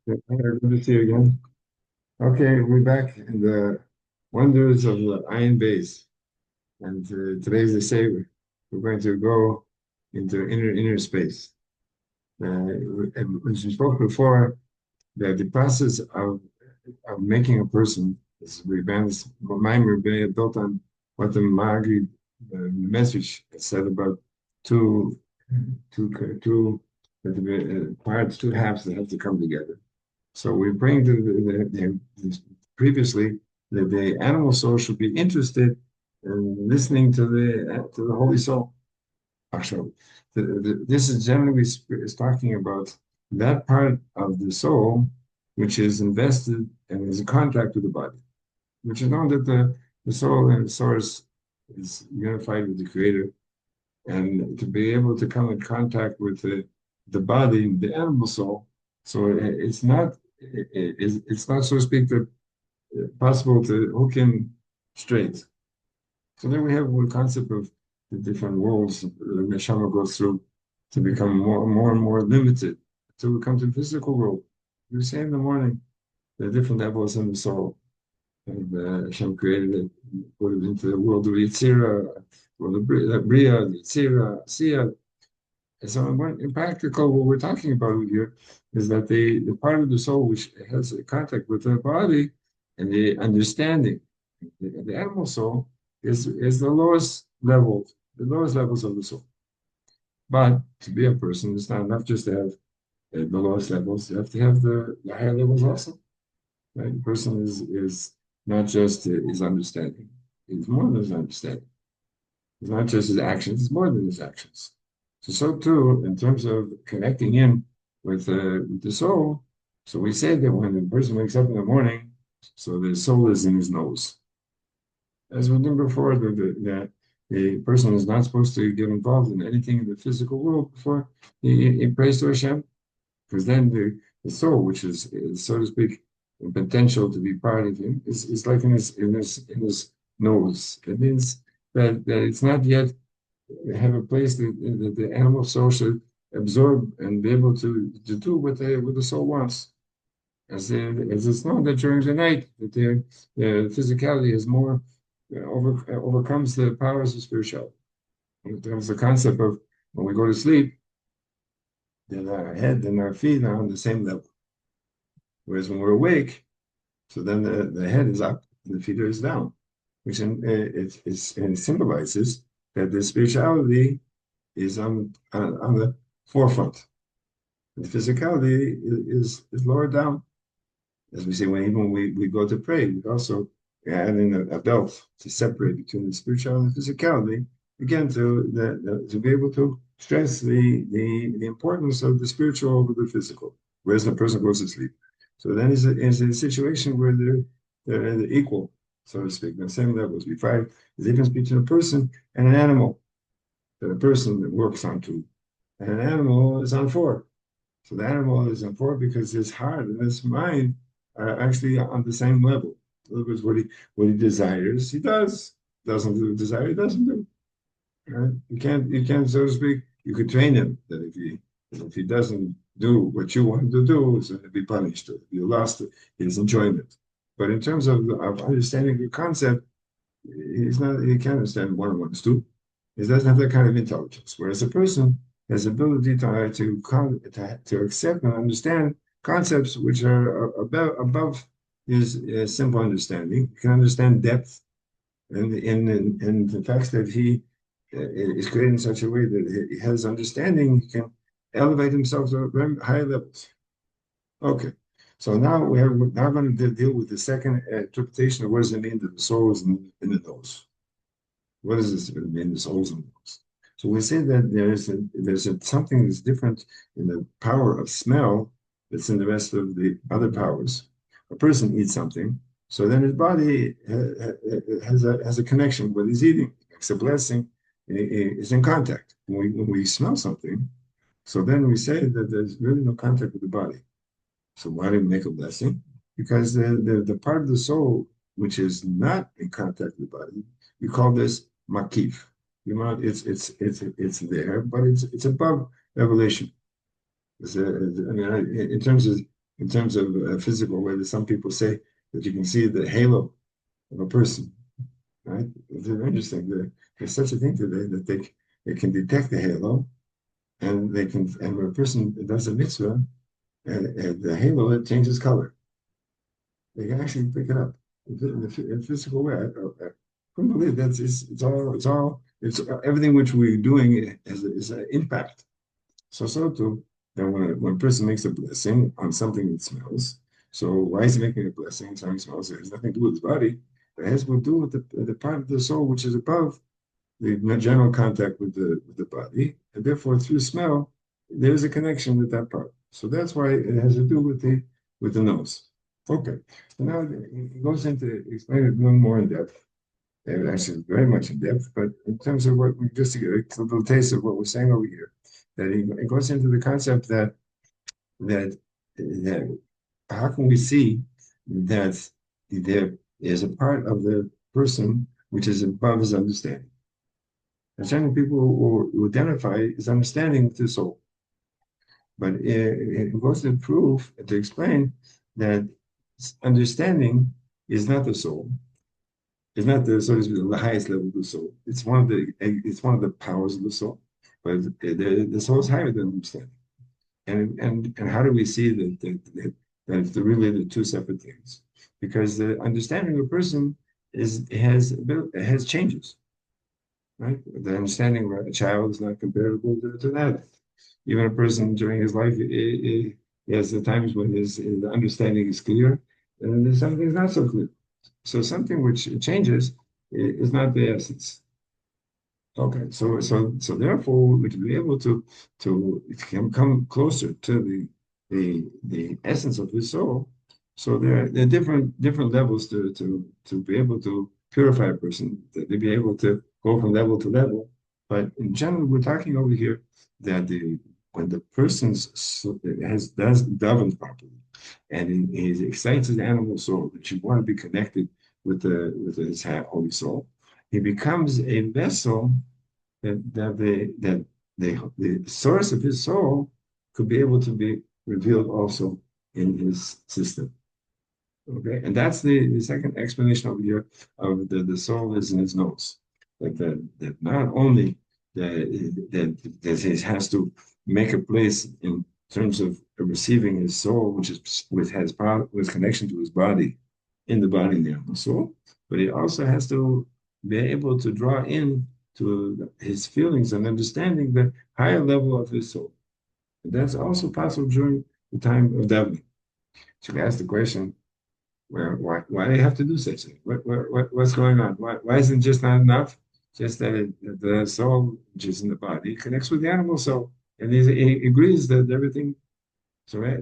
Good to see you again. Okay, we're back in the wonders of the Ein Beis, and today's the Savior. We're going to go into inner space. As we spoke before, that the process of making a person is Rebbe's Maimer built on what the Magi, the message said about two, two parts, two halves that have to come together. So we bring previously that the animal soul should be interested in listening to the Holy Soul. Actually, this is generally is talking about that part of the soul which is invested and is in contact with the body, which is known that the soul and the source is unified with the Creator, and to be able to come in contact with the body, the animal soul. So it's not, so to speak, possible to hook in straight. So then we have the concept of the different worlds the neshama goes through to become more and more limited until we come to the physical world. We say in the morning the different levels in the soul. And Hashem created it, put it into the world of Yitzira, world of Bria, Yitzira, Siya. And so in practical, what we're talking about here is that the part of the soul which has a contact with the body and the understanding, the animal soul, is the lowest levels of the soul. But to be a person, it's not enough just to have the lowest levels. You have to have the higher levels also. Right? The person is not just his understanding; he's more than his understanding. It's not just his actions; it's more than his actions. So too, in terms of connecting in with the soul. So we say that when the person wakes up in the morning, so the soul is in his nose. As we did before, that the person is not supposed to get involved in anything in the physical world before he prays to Hashem, because then the soul, which is, so to speak, the potential to be part of him, is like in his nose. It means that it's not yet have a place that the animal soul should absorb and be able to do what the soul wants. As it's known that during the night that the physicality is more overcomes the powers of spirituality. There's the concept of when we go to sleep, then our head and our feet are on the same level. Whereas when we're awake, so then the head is up and the feet are down, which it symbolizes that the spirituality is on the forefront. The physicality is lower down. As we say, even when we go to pray, we also add in a belt to separate between the spiritual and the physicality, again, to be able to stress the importance of the spiritual over the physical, whereas the person goes to sleep. So then it's a situation where they're equal, so to speak, on the same levels. We find the difference between a person and an animal, that a person works on two, and an animal is on four. So the animal is on four because his heart and his mind are actually on the same level. In other words, what he desires, he does. Doesn't do desire, he doesn't do. Right? You can't, so to speak, you could train him that if he doesn't do what you want him to do, he's going to be punished or be lost his enjoyment. But in terms of understanding the concept, he can't understand one and one is two. He doesn't have that kind of intelligence. Whereas a person has ability to accept and understand concepts which are above his simple understanding. He can understand depth and the fact that he is created in such a way that he has understanding, he can elevate himself to very high levels. Okay. So we're now going to deal with the second interpretation of what does it mean that the soul is in the nose. What does this mean? The soul's in the nose. So we say that there's something that's different in the power of smell that's in the rest of the other powers. A person eats something, so then his body has a connection with his eating. It's a blessing. It's in contact. When we smell something, so then we say that there's really no contact with the body. So why do we make a blessing? Because the part of the soul which is not in contact with the body, we call this makif. It's there, but it's above revelation. I mean, in terms of in terms of physical, whether some people say that you can see the halo of a person, right? It's very interesting. There's such a thing today that they can detect the halo, and they can, and when a person does a mitzvah, the halo it changes color. They can actually pick it up in a physical way. I couldn't believe that it's everything which we're doing is an impact. So too, that when a person makes a blessing on something that smells, so why is he making a blessing on something that smells? It has nothing to do with his body. It has to do with the part of the soul which is above the general contact with the body, and therefore through smell, there's a connection with that part. So that's why it has to do with the nose. Okay. So now it goes into explaining it a little more in depth, and actually very much in depth, but in terms of what we just to get a little taste of what we're saying over here, that it goes into the concept that how can we see that there is a part of the person which is above his understanding? And generally, people who identify his understanding with the soul, but it goes to prove to explain that understanding is not the soul. It's not the so to speak, the highest level of the soul. It's one of the powers of the soul, but the soul is higher than understanding. And how do we see that it's really the two separate things? Because the understanding of a person has changes, right? The understanding of a child is not comparable to that. Even a person during his life, he has the times when his understanding is clear, and there's something is not so clear. So something which changes is not the essence. Okay, so therefore, we to be able to come closer to the essence of his soul. So there are different levels to be able to purify a person, to be able to go from level to level. But in general, we're talking over here that when the person's does daven properly, and he excites his animal soul that you want to be connected with his holy soul, he becomes a vessel that the source of his soul could be able to be revealed also in his system. Okay, and that's the second explanation over here of the soul is in his nose. That not only that he has to make a place in terms of receiving his soul, which has power with connection to his body, in the body and the animal soul, but he also has to be able to draw in to his feelings and understanding the higher level of his soul. And that's also possible during the time of davening. So we ask the question, why do you have to do such a thing? What's going on? Why isn't just not enough? Just that the soul, which is in the body, connects with the animal soul, and he agrees that everything. So there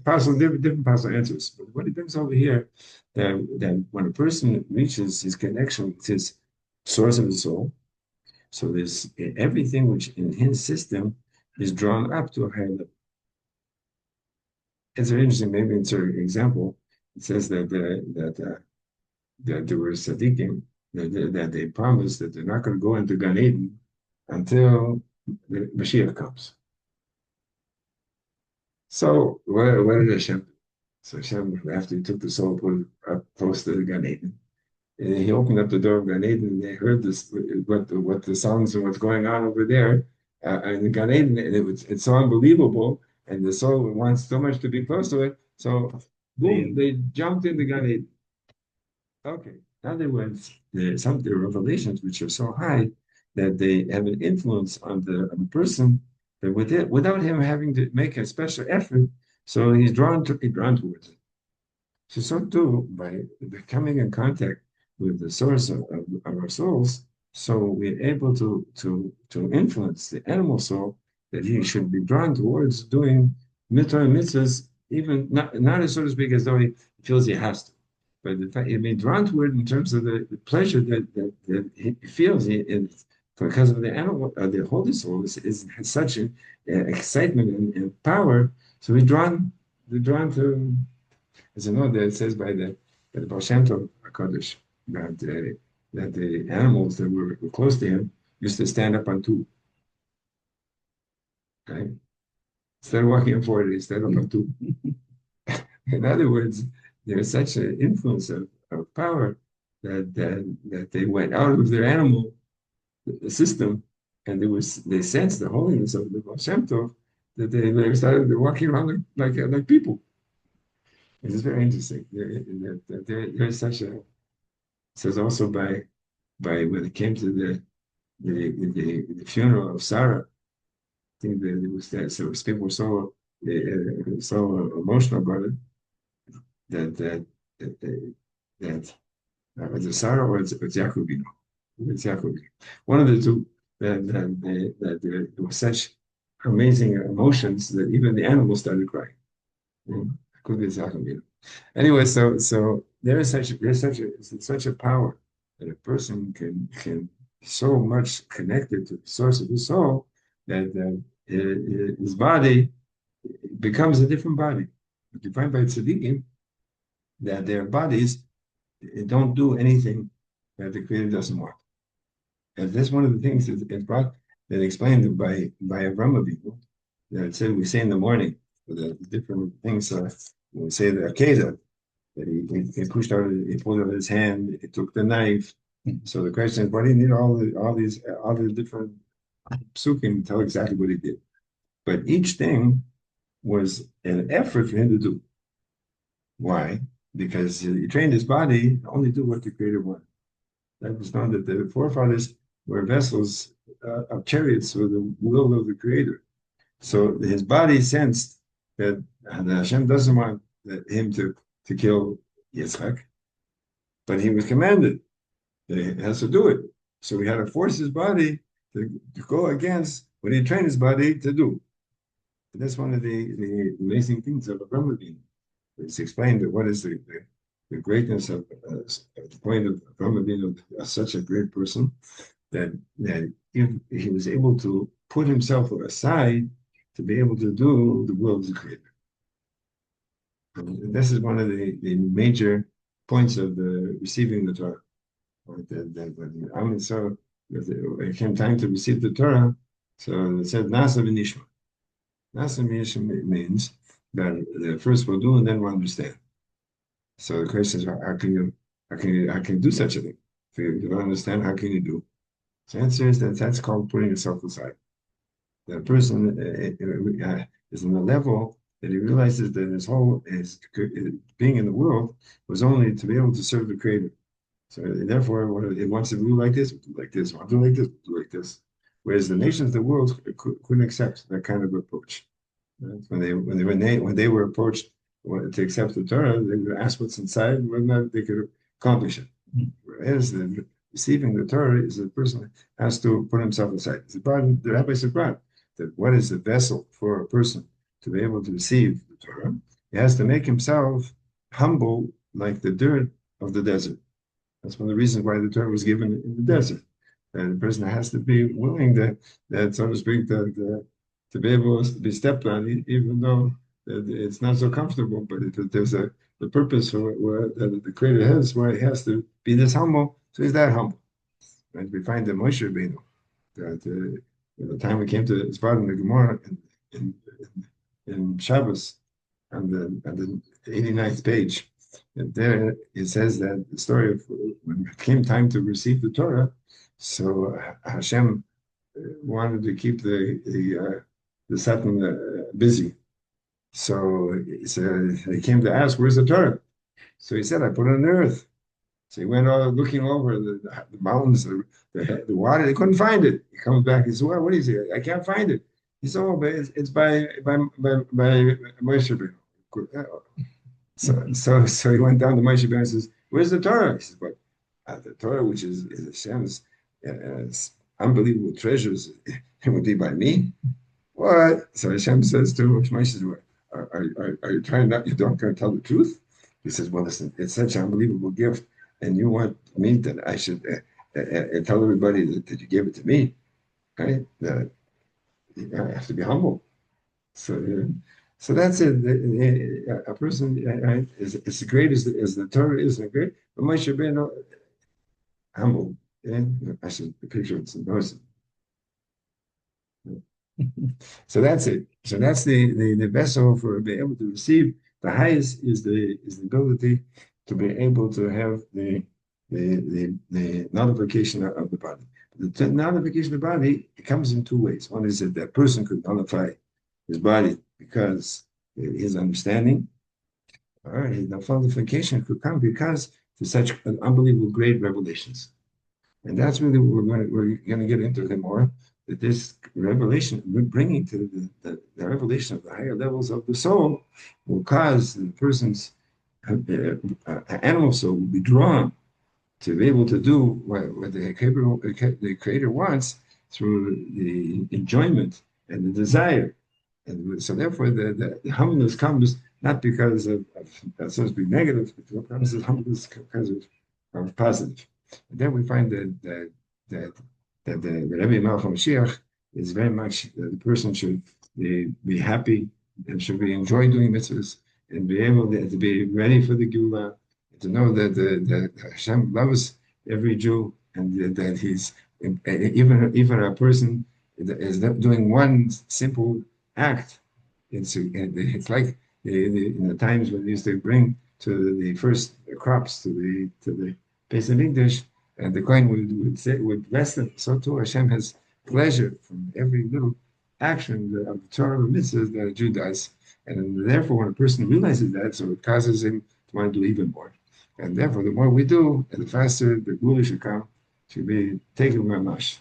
possible different possible answers. But what he brings over here, that when a person reaches his connection with his source of the soul, so there's everything which in his system is drawn up to a higher level. It's very interesting. Maybe it's an example. It says that there were tzaddikim that they promised that they're not going to go into Gan Eden until the Mashiach comes. So what did Hashem do? So Hashem, after he took the soul, put it up close to the Gan Eden, and he opened up the door of Gan Eden, and they heard this what the sounds and what's going on over there in the Gan Eden, and it's so unbelievable, and the soul wants so much to be close to it. So boom, they jumped in the Gan Eden. Okay. In other words, some of the revelations which are so high that they have an influence on the person that without him having to make a special effort, so he's drawn towards it. So too, by coming in contact with the source of our souls, so we're able to influence the animal soul that he should be drawn towards doing mitzvah and mitzvahs, even not as so to speak as though he feels he has to, but the fact he may be drawn toward in terms of the pleasure that he feels because of the animal, the holy soul has such an excitement and power. So we're drawn to, as you know, that it says by the Baal Shem Tov HaKadosh that the animals that were close to him used to stand up on two, right? instead of walking on 40, instead of on two. In other words, there's such an influence of power that they went out of their animal system and they sensed the holiness of the Baal Shem Tov that they started walking around like people. It's very interesting. There's such a says also by when it came to the funeral of Sarah, I think that it was that so people were so emotional about it that was it Sarah or it's Jacobino? It's Jacobino. One of the two that there was such amazing emotions that even the animals started crying. Could be Jacobino. Anyway, so there's such a power that a person can so much connected to the source of his soul that his body becomes a different body. Defined by tzaddikim that their bodies don't do anything that the Creator doesn't want. And that's one of the things that brought that explained by Avraham Avinu that it said we say in the morning the different things. We say the Akedah that he pushed out, he pulled out his hand, he took the knife. So the question is, why do you need all the different psukim to tell exactly what he did? But each thing was an effort for him to do. Why? Because he trained his body to only do what the Creator wanted. That was known that the forefathers were vessels of chariots for the will of the Creator. So his body sensed that Hashem doesn't want him to kill Yitzchak, but he was commanded that he has to do it. So he had to force his body to go against what he trained his body to do. And that's one of the amazing things of Avraham Avinu. It's explained that what is the greatness of the point of Avraham Avinu, such a great person, that if he was able to put himself aside to be able to do the will of the Creator. And this is one of the major points of the receiving the Torah. So it came time to receive the Torah, so it said Nasa v'nishma. Nasa v'nishma means that first we'll do and then we'll understand. So the question is, how can you do such a thing? If you don't understand, how can you do? So the answer is that's called putting yourself aside. The person is on the level that he realizes that his being in the world was only to be able to serve the Creator. So therefore, it wants to do like this, do like this, want to do like this, do like this. Whereas the nations of the world couldn't accept that kind of approach. Right? When they were approached to accept the Torah, they were asked what's inside, whether or not they could accomplish it. Whereas receiving the Torah is a person has to put himself aside. The Rabbi said that what is the vessel for a person to be able to receive the Torah? He has to make himself humble like the dirt of the desert. That's one of the reasons why the Torah was given in the desert. And the person has to be willing that so to speak, to be able to be stepped on, even though it's not so comfortable. But there's the purpose for that the Creator has, why he has to be this humble. So he's that humble. And we find that Moshe Rabbeinu, that the time we came to his father in the Gemara in Shabbos, on the 89th page, and there it says that the story of when it came time to receive the Torah, so Hashem wanted to keep the Satan busy. So he came to ask, "Where's the Torah?" So he said, "I put it on the earth." So he went looking over the mountains, the water. They couldn't find it. He comes back. He says, "Well, what is it? I can't find it." He said, "Oh, but it's by Moshe Rabbeinu." So he went down to Moshe Rabbeinu and says, "Where's the Torah?" He says, "But the Torah, which is Hashem's unbelievable treasures, it would be by me." What? So Hashem says to Moshe, "Are you trying not? You don't going to tell the truth?" He says, "Well, listen, it's such an unbelievable gift, and you want me that I should tell everybody that you gave it to me, right? That I have to be humble." So that's it. A person is as great as the Torah is great, but Moshe Rabbeinu humble. I should picture it. So that's it. So that's the vessel for being able to receive. The highest is the ability to be able to have the nullification of the body. The nullification of the body, it comes in two ways. One is that that person could nullify his body because his understanding, or his nullification could come because to such an unbelievable great revelations. And that's really what we're going to get into the more, that this revelation, we're bringing to the revelation of the higher levels of the soul will cause the person's animal soul will be drawn to be able to do what the creator wants through the enjoyment and the desire. And so therefore the humbleness comes not because of so to speak negative, but it comes as humbleness because of positive. And then we find that the Rebbe Malcolm Mashiach is very much the person should be happy and should be enjoy doing mitzvahs and be able to be ready for the Geulah, to know that Hashem loves every Jew and that he's even a person is not doing one simple act. It's like in the times when they used to bring to the first crops to the Beis Hamikdash, and the Kohen would bless them. So too Hashem has pleasure from every little action of the Torah and mitzvahs that a Jew does, and therefore when a person realizes that, so it causes him to want to do even more. And therefore, the more we do, the faster the Gula should come, should be taken by Mash.